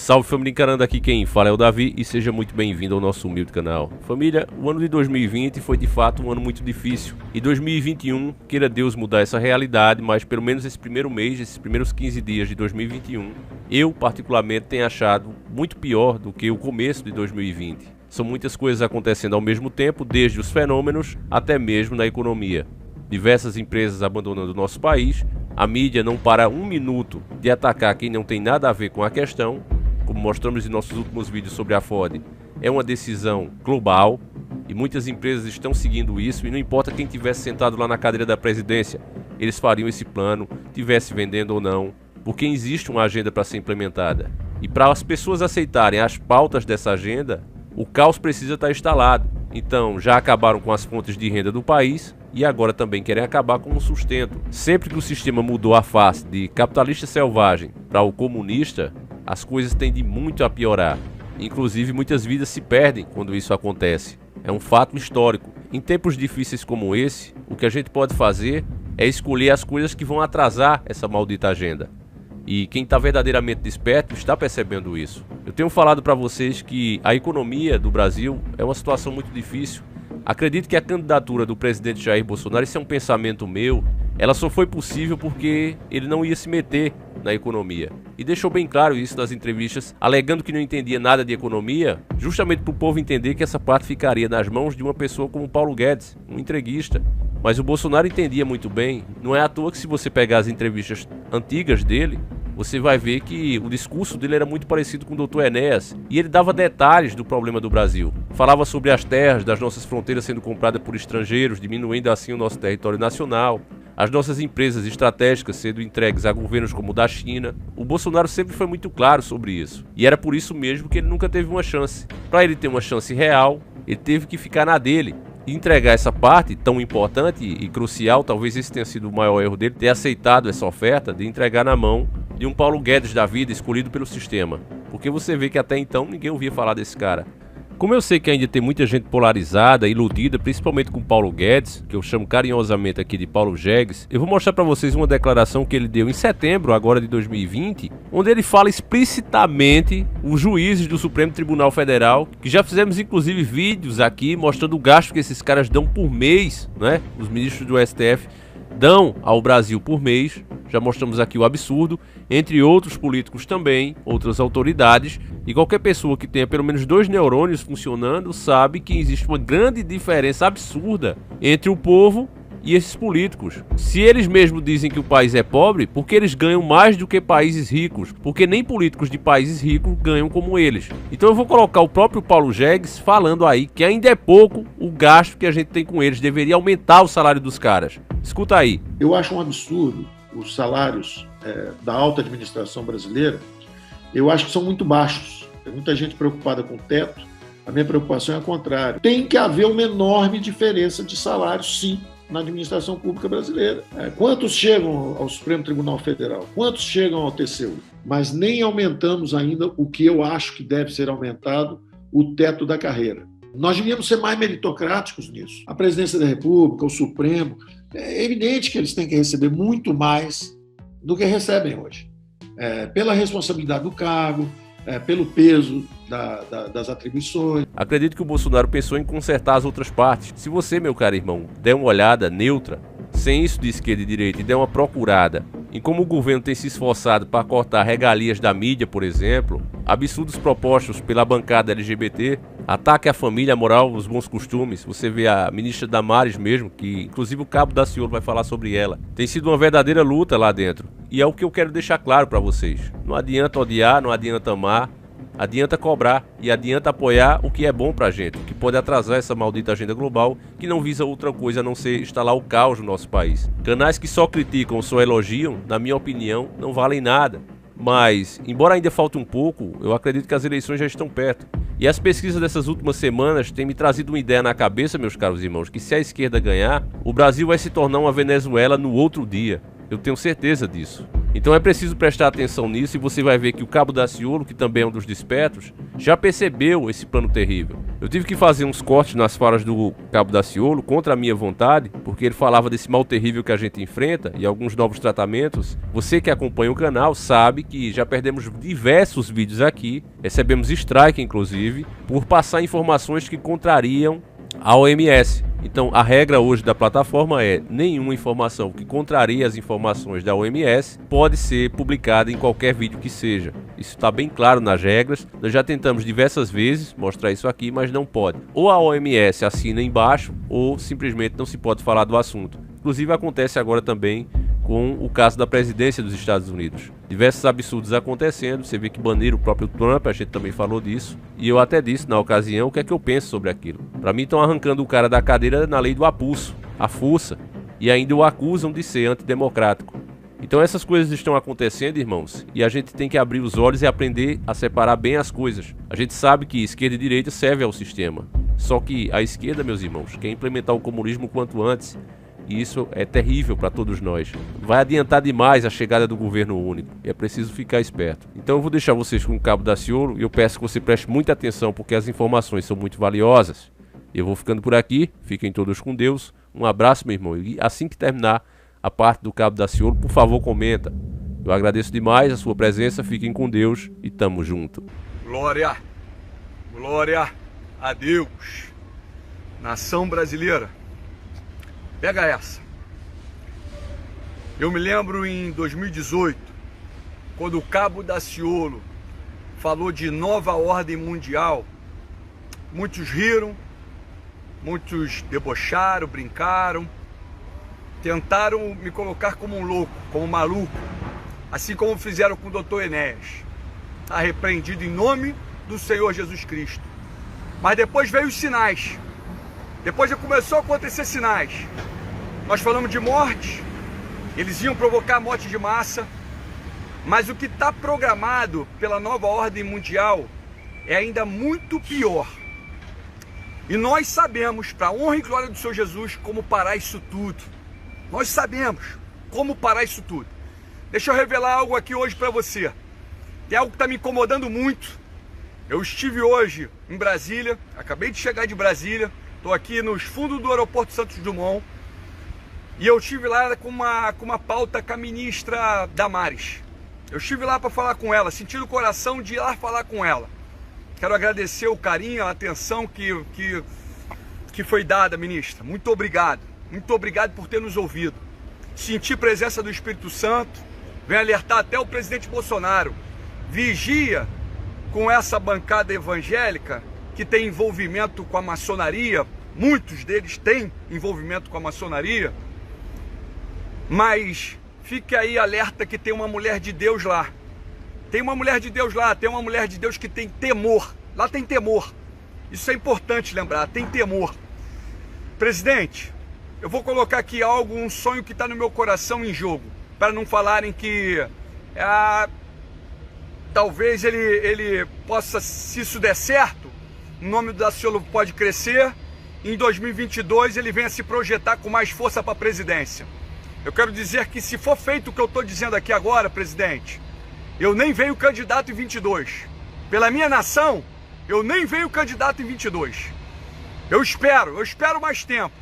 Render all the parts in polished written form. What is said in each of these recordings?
Salve família encarando, aqui quem fala é o Davi e seja muito bem-vindo ao nosso humilde canal. Família, o ano de 2020 foi de fato um ano muito difícil e 2021, queira Deus mudar essa realidade, mas pelo menos esse primeiro mês, esses primeiros 15 dias de 2021, eu particularmente tenho achado muito pior do que o começo de 2020. São muitas coisas acontecendo ao mesmo tempo, desde os fenômenos até mesmo na economia. Diversas empresas abandonando o nosso país, a mídia não para um minuto de atacar quem não tem nada a ver com a questão. Como mostramos em nossos últimos vídeos sobre a Ford, é uma decisão global e muitas empresas estão seguindo isso, e não importa quem tivesse sentado lá na cadeira da presidência, eles fariam esse plano, tivesse vendendo ou não, porque existe uma agenda para ser implementada. E para as pessoas aceitarem as pautas dessa agenda, o caos precisa estar instalado. Então já acabaram com as fontes de renda do país e agora também querem acabar com o sustento. Sempre que o sistema mudou a face de capitalista selvagem para o comunista, as coisas tendem muito a piorar. Inclusive muitas vidas se perdem quando isso acontece. É um fato histórico. Em tempos difíceis como esse, o que a gente pode fazer é escolher as coisas que vão atrasar essa maldita agenda. E quem está verdadeiramente desperto está percebendo isso. Eu tenho falado para vocês que a economia do Brasil é uma situação muito difícil. Acredito que a candidatura do presidente Jair Bolsonaro, isso é um pensamento meu, ela só foi possível porque ele não ia se meter na economia. E deixou bem claro isso nas entrevistas, alegando que não entendia nada de economia, justamente para o povo entender que essa parte ficaria nas mãos de uma pessoa como Paulo Guedes, um entreguista. Mas o Bolsonaro entendia muito bem, não é à toa que se você pegar as entrevistas antigas dele, você vai ver que o discurso dele era muito parecido com o Dr. Enéas, e ele dava detalhes do problema do Brasil. Falava sobre as terras das nossas fronteiras sendo compradas por estrangeiros, diminuindo assim o nosso território nacional, as nossas empresas estratégicas sendo entregues a governos como o da China. O Bolsonaro sempre foi muito claro sobre isso, e era por isso mesmo que ele nunca teve uma chance. Para ele ter uma chance real, ele teve que ficar na dele e entregar essa parte tão importante e crucial. Talvez esse tenha sido o maior erro dele, ter aceitado essa oferta de entregar na mão de um Paulo Guedes da vida, escolhido pelo sistema, porque você vê que até então ninguém ouvia falar desse cara. Como eu sei que ainda tem muita gente polarizada, iludida, principalmente com Paulo Guedes, que eu chamo carinhosamente aqui de Paulo Jegues, eu vou mostrar para vocês uma declaração que ele deu em setembro agora de 2020, onde ele fala explicitamente os juízes do Supremo Tribunal Federal, que já fizemos inclusive vídeos aqui mostrando o gasto que esses caras dão por mês, né? Os ministros do STF dão ao Brasil por mês. Já mostramos aqui o absurdo, entre outros políticos também, outras autoridades, e qualquer pessoa que tenha pelo menos 2 neurônios funcionando sabe que existe uma grande diferença absurda entre o povo e esses políticos. Se eles mesmos dizem que o país é pobre, porque eles ganham mais do que países ricos, porque nem políticos de países ricos ganham como eles. Então eu vou colocar o próprio Paulo Jegues falando aí que ainda é pouco o gasto que a gente tem com eles, deveria aumentar o salário dos caras. Escuta aí. Eu acho um absurdo os salários da alta administração brasileira. Eu acho que são muito baixos. Tem muita gente preocupada com o teto. A minha preocupação é a contrária. Tem que haver uma enorme diferença de salários, sim, na administração pública brasileira. Quantos chegam ao Supremo Tribunal Federal? Quantos chegam ao TCU? Mas nem aumentamos ainda o que eu acho que deve ser aumentado, o teto da carreira. Nós devíamos ser mais meritocráticos nisso. A Presidência da República, o Supremo, é evidente que eles têm que receber muito mais do que recebem hoje. Pela responsabilidade do cargo, pelo peso das atribuições. Acredito que o Bolsonaro pensou em consertar as outras partes. Se você, meu caro irmão, der uma olhada neutra, sem isso de esquerda e direita, e der uma procurada em como o governo tem se esforçado para cortar regalias da mídia, por exemplo, absurdos propostos pela bancada LGBT, ataque à família, à moral, os bons costumes. Você vê a ministra Damares mesmo, que inclusive o Cabo Daciolo vai falar sobre ela. Tem sido uma verdadeira luta lá dentro. E é o que eu quero deixar claro para vocês. Não adianta odiar, não adianta amar, adianta cobrar e adianta apoiar o que é bom pra gente, o que pode atrasar essa maldita agenda global que não visa outra coisa a não ser instalar o caos no nosso país. Canais que só criticam ou só elogiam, na minha opinião, não valem nada. Mas, embora ainda falte um pouco, eu acredito que as eleições já estão perto. E as pesquisas dessas últimas semanas têm me trazido uma ideia na cabeça, meus caros irmãos, que se a esquerda ganhar, o Brasil vai se tornar uma Venezuela no outro dia. Eu tenho certeza disso. Então é preciso prestar atenção nisso e você vai ver que o Cabo Daciolo, que também é um dos despertos, já percebeu esse plano terrível. Eu tive que fazer uns cortes nas falas do Cabo Daciolo contra a minha vontade, porque ele falava desse mal terrível que a gente enfrenta e alguns novos tratamentos. Você que acompanha o canal sabe que já perdemos diversos vídeos aqui, recebemos strike inclusive, por passar informações que contrariam a OMS. Então a regra hoje da plataforma é: nenhuma informação que contraria as informações da OMS pode ser publicada em qualquer vídeo que seja. Isso está bem claro nas regras. Nós já tentamos diversas vezes mostrar isso aqui, mas não pode. Ou a OMS assina embaixo, ou simplesmente não se pode falar do assunto. Inclusive acontece agora também com o caso da presidência dos Estados Unidos. Diversos absurdos acontecendo, você vê que baniram o próprio Trump, a gente também falou disso. E eu até disse na ocasião o que é que eu penso sobre aquilo. Para mim estão arrancando o cara da cadeira na lei do apulso, a força, e ainda o acusam de ser antidemocrático. Então essas coisas estão acontecendo, irmãos, e a gente tem que abrir os olhos e aprender a separar bem as coisas. A gente sabe que esquerda e direita servem ao sistema, só que a esquerda, meus irmãos, quer implementar o comunismo quanto antes. E isso é terrível para todos nós. Vai adiantar demais a chegada do governo único. E é preciso ficar esperto. Então eu vou deixar vocês com o Cabo Daciolo. E eu peço que você preste muita atenção, porque as informações são muito valiosas. Eu vou ficando por aqui. Fiquem todos com Deus. Um abraço, meu irmão. E assim que terminar a parte do Cabo Daciolo, por favor, comenta. Eu agradeço demais a sua presença. Fiquem com Deus e tamo junto. Glória! Glória a Deus! Nação brasileira, pega essa. Eu me lembro em 2018, quando o Cabo Daciolo falou de nova ordem mundial, muitos riram, muitos debocharam, brincaram, tentaram me colocar como um louco, como um maluco, assim como fizeram com o Dr. Enéas. Está repreendido em nome do Senhor Jesus Cristo. Mas depois veio os sinais. Depois já começou a acontecer sinais. Nós falamos de morte, eles iam provocar morte de massa, mas o que está programado pela nova ordem mundial é ainda muito pior. E nós sabemos, para a honra e glória do Senhor Jesus, como parar isso tudo. Nós sabemos como parar isso tudo. Deixa eu revelar algo aqui hoje para você. Tem algo que está me incomodando muito. Eu estive hoje em Brasília, acabei de chegar de Brasília, estou aqui nos fundos do aeroporto Santos Dumont, e eu estive lá com uma pauta com a ministra Damares. Eu estive lá para falar com ela, senti no coração de ir lá falar com ela. Quero agradecer o carinho, a atenção que foi dada, ministra. Muito obrigado por ter nos ouvido. Senti presença do Espírito Santo, vem alertar até o presidente Bolsonaro. Vigia com essa bancada evangélica que tem envolvimento com a maçonaria, muitos deles têm envolvimento com a maçonaria, mas fique aí alerta que tem uma mulher de Deus lá. Tem uma mulher de Deus lá, tem uma mulher de Deus que tem temor. Lá tem temor. Isso é importante lembrar, tem temor. Presidente, eu vou colocar aqui algo, um sonho que está no meu coração em jogo, para não falarem que talvez ele possa, se isso der certo, o nome do Daciolo pode crescer, e em 2022 ele venha se projetar com mais força para a presidência. Eu quero dizer que se for feito o que eu estou dizendo aqui agora, presidente, eu nem venho candidato em 22. Pela minha nação, eu nem venho candidato em 22. Eu espero mais tempo.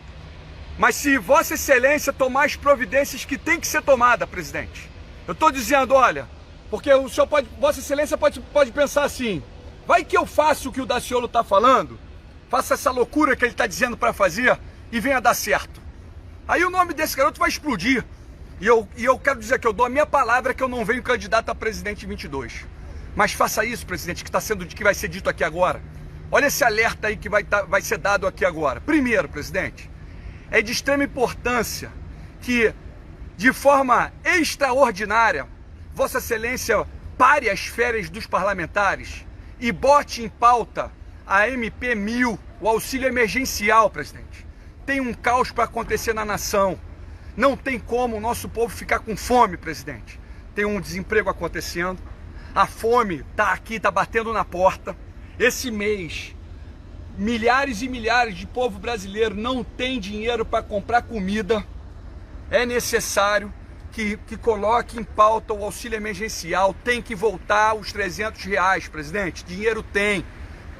Mas se Vossa Excelência tomar as providências que tem que ser tomada, presidente, eu estou dizendo, olha, porque o senhor Vossa Excelência pode pensar assim, vai que eu faço o que o Daciolo está falando, faça essa loucura que ele está dizendo para fazer e venha dar certo. Aí o nome desse garoto vai explodir. E eu quero dizer que eu dou a minha palavra que eu não venho candidato a presidente em 22. Mas faça isso, presidente, que vai ser dito aqui agora. Olha esse alerta aí que vai ser dado aqui agora. Primeiro, presidente, é de extrema importância que, de forma extraordinária, Vossa Excelência pare as férias dos parlamentares e bote em pauta a MP 1000, o auxílio emergencial, presidente. Tem um caos para acontecer na nação. Não tem como o nosso povo ficar com fome, presidente. Tem um desemprego acontecendo. A fome está aqui, está batendo na porta. Esse mês, milhares e milhares de povo brasileiro não tem dinheiro para comprar comida. É necessário que coloque em pauta o auxílio emergencial. Tem que voltar os R$300, presidente. Dinheiro tem.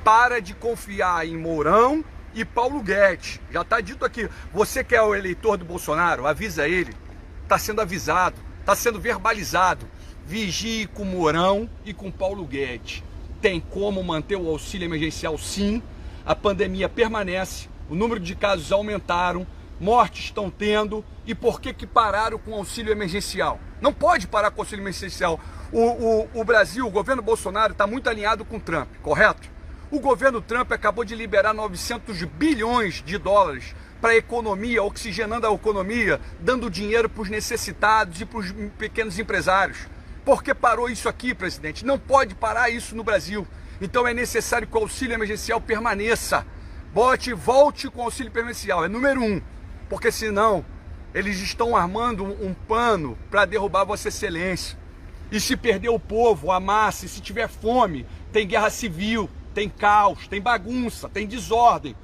Para de confiar em Mourão e Paulo Guedes. Já está dito aqui. Você que é o eleitor do Bolsonaro, avisa ele. Está sendo avisado, está sendo verbalizado. Vigie com Mourão e com Paulo Guedes. Tem como manter o auxílio emergencial, sim. A pandemia permanece, o número de casos aumentaram, mortes estão tendo. E por que pararam com o auxílio emergencial? Não pode parar com o auxílio emergencial. O Brasil, o governo Bolsonaro está muito alinhado com o Trump, correto? O governo Trump acabou de liberar 900 bilhões de dólares para a economia, oxigenando a economia, dando dinheiro para os necessitados e para os pequenos empresários. Por que parou isso aqui, presidente? Não pode parar isso no Brasil. Então é necessário que o auxílio emergencial permaneça. Volte com o auxílio emergencial, é número 1. Porque senão eles estão armando um pano para derrubar Vossa Excelência. E se perder o povo, a massa, e se tiver fome, tem guerra civil, tem caos, tem bagunça, tem desordem.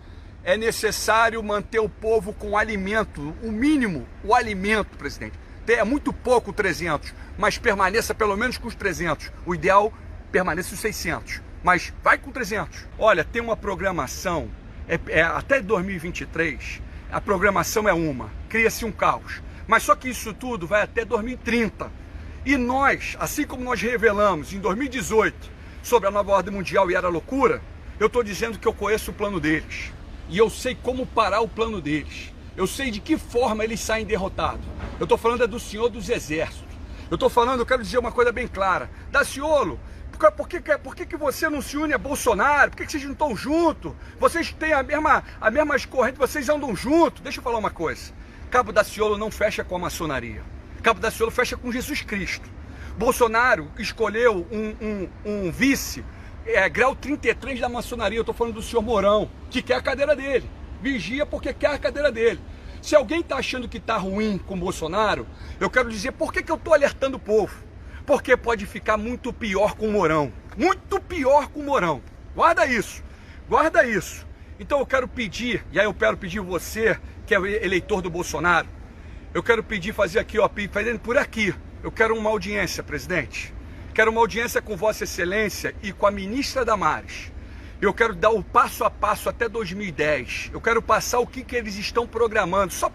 É necessário manter o povo com alimento, o mínimo, o alimento, presidente. É muito pouco 300, mas permaneça pelo menos com os 300. O ideal, permaneça os 600, mas vai com 300. Olha, tem uma programação, até 2023, a programação é uma, cria-se um caos. Mas só que isso tudo vai até 2030. E nós, assim como nós revelamos em 2018 sobre a nova ordem mundial e era loucura, eu estou dizendo que eu conheço o plano deles. E eu sei como parar o plano deles. Eu sei de que forma eles saem derrotados. Eu estou falando do Senhor dos Exércitos. Eu quero dizer uma coisa bem clara. Daciolo, por que você não se une a Bolsonaro? Por que vocês não estão juntos? Vocês têm a mesma corrente, vocês andam juntos. Deixa eu falar uma coisa. Cabo Daciolo não fecha com a maçonaria. Cabo Daciolo fecha com Jesus Cristo. Bolsonaro escolheu um vice, grau 33 da maçonaria. Eu estou falando do senhor Mourão, que quer a cadeira dele. Vigia porque quer a cadeira dele. Se alguém está achando que está ruim com o Bolsonaro, eu quero dizer por que eu estou alertando o povo. Porque pode ficar muito pior com o Mourão. Muito pior com o Mourão. Guarda isso. Guarda isso. Então eu quero pedir, e aí eu quero pedir você, que é o eleitor do Bolsonaro, eu quero pedir, fazer aqui, ó, fazendo por aqui. Eu quero uma audiência, presidente. Quero uma audiência com Vossa Excelência e com a ministra Damares. Eu quero dar o passo a passo até 2010. Eu quero passar o que eles estão programando. Só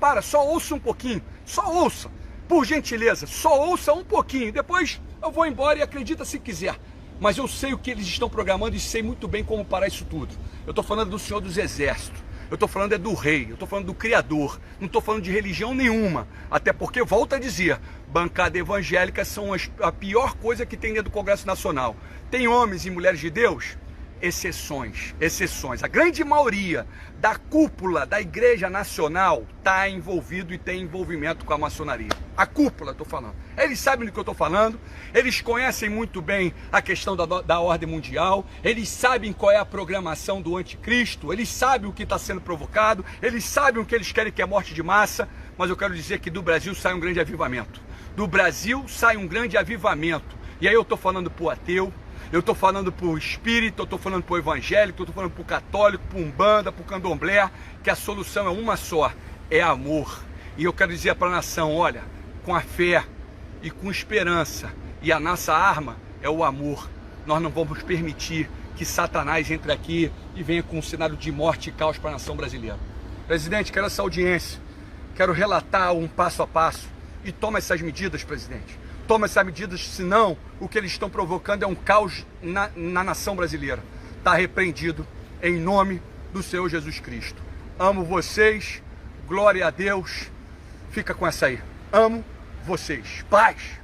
ouça um pouquinho. Só ouça. Por gentileza, só ouça um pouquinho. Depois eu vou embora e acredita se quiser. Mas eu sei o que eles estão programando e sei muito bem como parar isso tudo. Eu estou falando do Senhor dos Exércitos. Eu estou falando do rei. Eu estou falando do Criador. Não estou falando de religião nenhuma. Até porque, volto a dizer, bancada evangélica são a pior coisa que tem dentro do Congresso Nacional. Tem homens e mulheres de Deus? Exceções. A grande maioria da cúpula da Igreja Nacional está envolvido e tem envolvimento com a maçonaria. A cúpula, estou falando. Eles sabem do que eu estou falando, eles conhecem muito bem a questão da ordem mundial, eles sabem qual é a programação do anticristo, eles sabem o que está sendo provocado, eles sabem o que eles querem, que é morte de massa, mas eu quero dizer que do Brasil sai um grande avivamento. Do Brasil sai um grande avivamento. E aí eu estou falando para o ateu, eu estou falando para o espírita, eu estou falando para o evangélico, eu estou falando para o católico, para o umbanda, para o candomblé, que a solução é uma só, é amor. E eu quero dizer para a nação, olha, com a fé e com esperança, e a nossa arma é o amor. Nós não vamos permitir que Satanás entre aqui e venha com um cenário de morte e caos para a nação brasileira. Presidente, quero essa audiência, quero relatar um passo a passo, e toma essas medidas, presidente. Toma essas medidas, senão o que eles estão provocando é um caos na nação brasileira. Está repreendido em nome do Senhor Jesus Cristo. Amo vocês, glória a Deus. Fica com essa aí. Amo vocês. Paz.